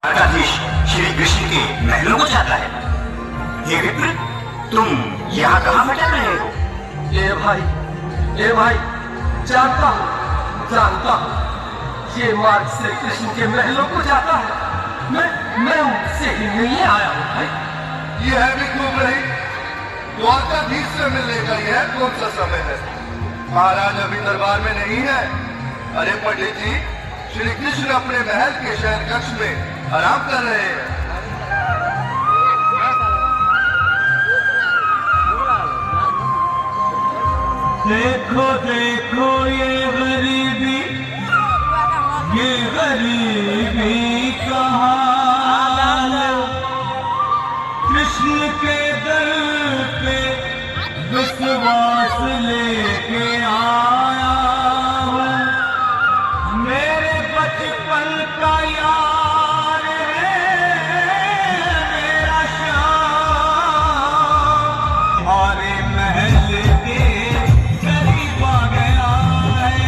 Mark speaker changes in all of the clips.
Speaker 1: द्वारकाधीश श्री कृष्ण के महलों को जाता है। हे विप्र, तुम यहाँ कहाँ भटक रहे हो?
Speaker 2: ए भाई, जानता हूँ ये मार्ग श्री कृष्ण के महलों को जाता है। मैं उनसे ही मिलने आया हूँ भाई।
Speaker 3: ये है भी खूब रही, द्वारकाधीश से मिलने का यह कौन सा समय है? महाराज अभी दरबार में नहीं है। अरे पंडित जी, श्री कृष्ण अपने महल के शयन कक्ष में आराम कर रहे हैं।
Speaker 4: देखो देखो ये गरीबी का हाल, कृष्ण के दर पे विश्वास लेके आया हूँ। मेरे बचपन का यार है मेरा श्याम, हमारे महल के करीब आ गया है,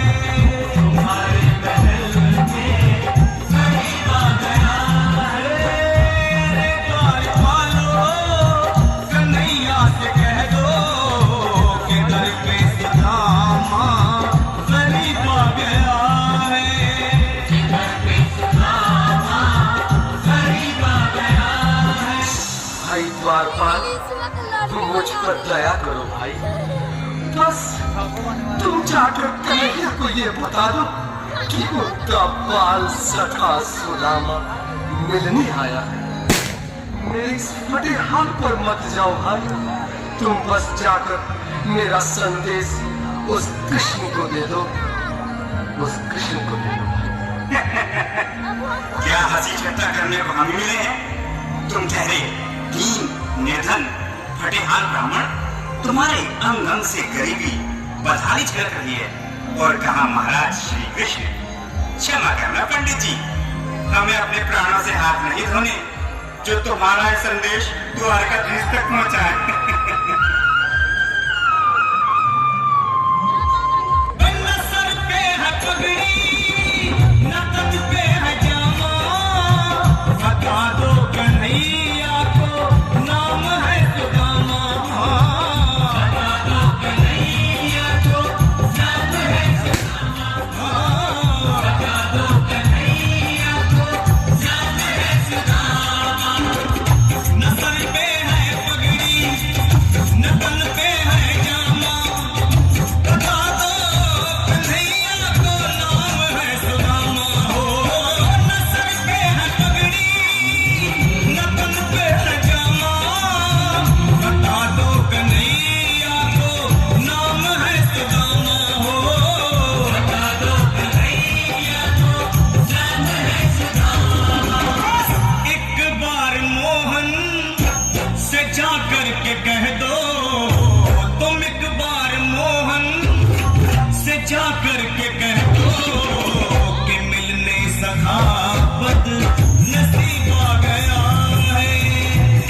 Speaker 4: हमारे महल के करीब आ गया है। रे द्वार वालों, कन्हैया से कह दो कि दर पे सुदामा करीब आ गया है, दर पे सुदामा करीब आ गया है।
Speaker 2: भाई द्वारपाल, तुम मुझ पर दया करो भाई। बस तुम जाकर कन्हैया को ये बता दो कि उनका बाल सखा सुदामा मिलने आया है। मेरे इस फटे हाल पर मत जाओ भाई। तुम बस जाकर मेरा संदेश उस कृष्ण को दे दो, उस कृष्ण को दे दो।
Speaker 1: क्या हंसी ठट्टा करने को हम मिले हैं? तुम ठहरे दीन, निर्धन, फटेहाल ब्राह्मण, तुम्हारे अंग अंग से गरीबी बदहाली झलक रही है। और कहा महाराज श्री कृष्ण? क्षमा करना पंडित जी, हमें अपने प्राणों से हाथ नहीं धोने जो तुम्हारा ये संदेश द्वारकाधीश तक पहुंचाए।
Speaker 4: न सर पे है पगड़ी, न तन पे है जामा, बता दो कन्हैया को नाम है सुदामा, बता दो कन्हैया को नाम है सुदामा, बता दो कन्हैया को नाम है सुदामा। न सर पे है पगड़ी, न तन पे है जामा, बता दो कन्हैया को नाम है सुदामा। हो न सर पे है पगड़ी, न तन पे है जामा, बता दो कन्हैया को नाम है सुदामा। हो बता दो कन्हैया को नाम है सुदामा। एक बार मोहन से जा करके कह दो, तुम एक बार मोहन से जा करके कह दो कि मिलने सखावत नसीब आ गया है,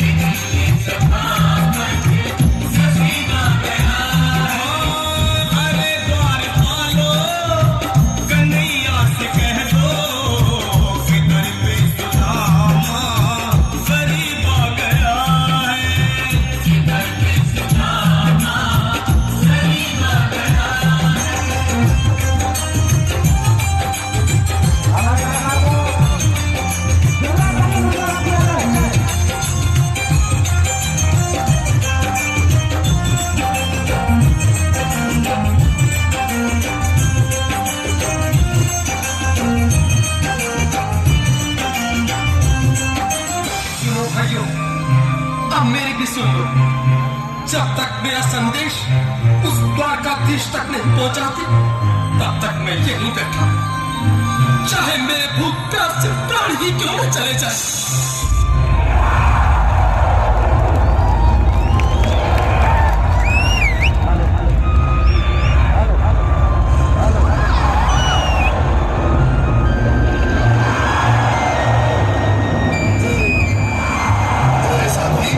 Speaker 4: मिलने सखावत नसीब आ गया है। अरे द्वार वालों, कन्हैया से कह दो कि दर पे सुदामा करीब आ गया है, दर पे सुदामा करीब आ गया
Speaker 2: सुनो भाइयों, अब मेरी भी सुन लो। जब तक मेरा संदेश उस द्वारकाधीश तक नहीं पहुंचाती, तब तक मैं यहीं बैठा, चाहे मेरे भूख प्यास से प्राण ही क्यों न चले जाए।
Speaker 3: अरे साथी,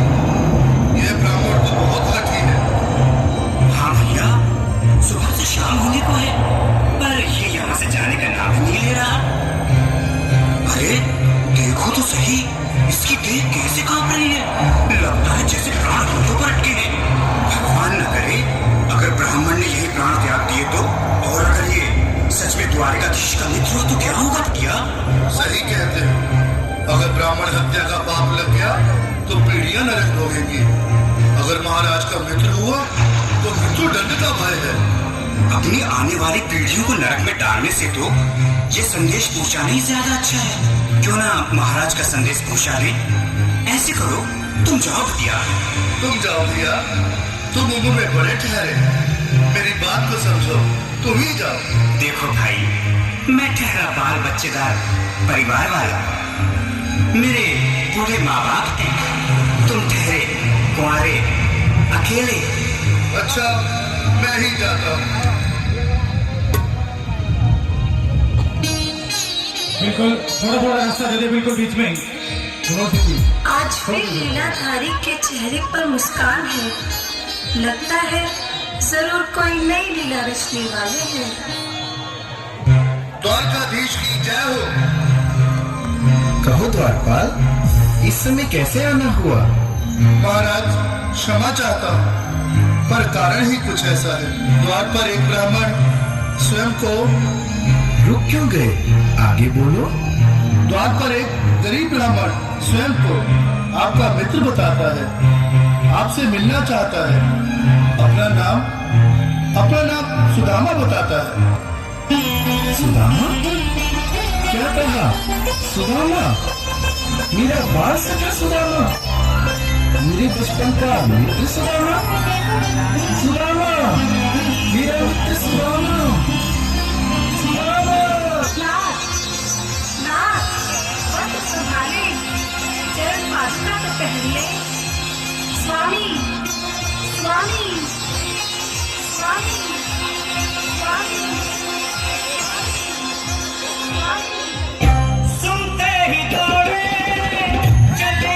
Speaker 3: ये ब्राह्मण तो बहुत लकी है।
Speaker 1: हाँ भैया, सुबह से शाम होने को है, पर ये यहाँ से जाने का नाम नहीं ले रहा। अरे देखो तो सही, ये इसकी देह कैसे कांप रही है? लगता है जैसे प्राण होठों पर अटके हैं। भगवान न करे अगर ब्राह्मण ने यही प्राण त्याग दिए तो, और अगर ये सच में द्वारिकाधीश का मित्र हो तो क्या होगा? क्या
Speaker 3: सही कहते हैं। अगर ब्राह्मण हत्या का पाप लग गया तो पीढ़ियां नरक भोगेंगी। अगर महाराज का मित्र हुआ तो मृत्यु दंड का भय है।
Speaker 1: अपनी आने वाली पीढ़ियों को नरक में डालने से तो ये संदेश पहुंचाना ही ज्यादा अच्छा है। क्यों ना महाराज का संदेश पहुंचा ले? ऐसे करो, तुम जाओ भैया।
Speaker 3: तुम जाओ भैया, तुम उम्र में बड़े ठहरे, मेरी बात को समझो, तुम ही जाओ।
Speaker 1: देखो भाई, मैं ठहरा बाल बच्चेदार परिवार वाला, मेरे बूढ़े माँ बाप हैं, तुम ठहरे कुंवारे अकेले।
Speaker 3: अच्छा, मैं ही जाता हूँ।
Speaker 4: बिल्कुल थोड़ा रास्ता दे दे, बिल्कुल बीच में।
Speaker 5: आज फिर लीलाधारी के चेहरे पर मुस्कान है। लगता है जरूर कोई नई लीला रचने वाले हैं।
Speaker 3: द्वारकाधीश की जय हो।
Speaker 6: कहो द्वारपाल, इस समय कैसे आना हुआ?
Speaker 3: महाराज, क्षमा चाहता हूँ, पर कारण ही कुछ ऐसा है। द्वार पर एक ब्राह्मण स्वयं को
Speaker 6: रुक क्यों गए? आगे बोलो।
Speaker 3: द्वार पर एक गरीब ब्राह्मण स्वयं को आपका मित्र बताता है, आपसे मिलना चाहता है। अपना नाम सुदामा बताता है।
Speaker 6: सुदामा? क्या कहा? सुदामा? मेरा बाल सखा सुदामा? मेरे बचपन का मित्र सुदामा? सुदामा, मेरा मित्र सुदामा।
Speaker 5: संभाले, चरण पादुका तो पहन ले। स्वामी, स्वामी, स्वामी, स्वामी, स्वामी।
Speaker 4: सुनते ही दौड़े चले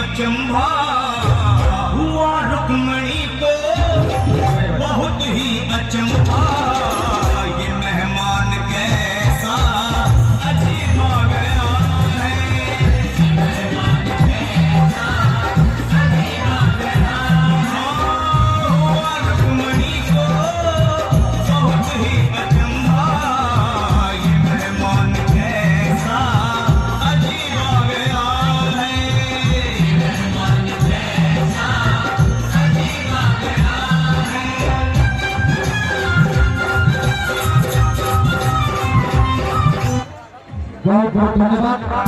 Speaker 4: अचंभा हुआ, रुक्मणी को बहुत ही अचंभा। ये मेहमान कैसा अजीब आ गया है, मेहमान कैसा अजीब आ गया है। हुआ रुक्मणी को बहुत ही अचंभा, ये मेहमान कैसा अजीब आ गया है।
Speaker 7: बहुत बहुत धन्यवाद।